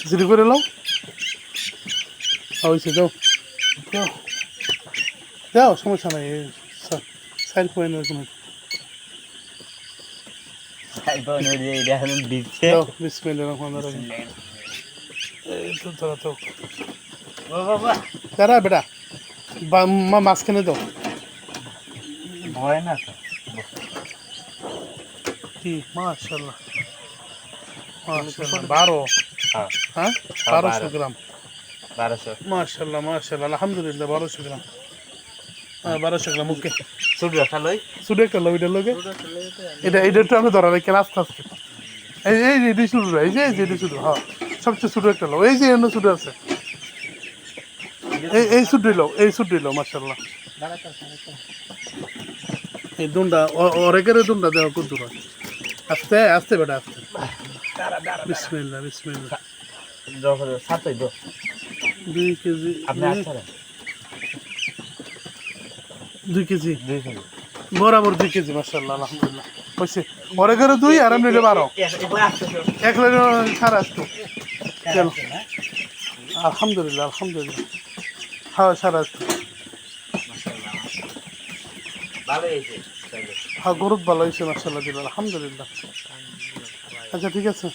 খিচুড়ি করে নাও হয়েছে দাও দাও দাও সমস্যা নাই সাইড পয়েন্ট এরকম দাও বিসমিল্লাহির রহমানির রহিম এই তো ধরো তো দাঁড়া বেটা মাঝখানে দাও ভয় না তো কি মাশাআল্লাহ মাশাআল্লাহ 12 হ্যাঁ 1200 গ্রাম 1200 মাশাআল্লাহ মাশাআল্লাহ আলহামদুলিল্লাহ 1200 গ্রাম হ্যাঁ 1200 গ্রাম ওকে শুধু খালই শুধু একটা লইটার লগে এটা একটু আমি ধরা রেখে আস্তে আস্তে এই এই যে এটি শুরু এই যে এটি শুরু হ্যাঁ সবচেয়ে ছোটো একটা লো এই যে এনে ছোটো আছে এই ছোটো লো এই ছোটো লো মাশাআল্লাহ এই দুন্ডা অরেকের দুন্ডা দেওয়া কত দূর আস্তে আস্তে বেটা আস্তে বিসমিল্লাহ বিসমিল্লাহ সাতই দো 2 কেজি আপনি আছেন 2 কেজি 2 কেজি বরাবর 2 কেজি মাশাআল্লাহ আলহামদুলিল্লাহ হইছে অরেকের 2 আর এমনি 12 এক লাইন সারা আসতো চলো আলহামদুলিল্লাহ আলহামদুলিল্লাহ হ্যাঁ সারা আসতো ভালো হয়েছে হ্যাঁ গরুত ভালো হয়েছে মাশাআল্লাহ আলহামদুলিল্লাহ আচ্ছা ঠিক আছে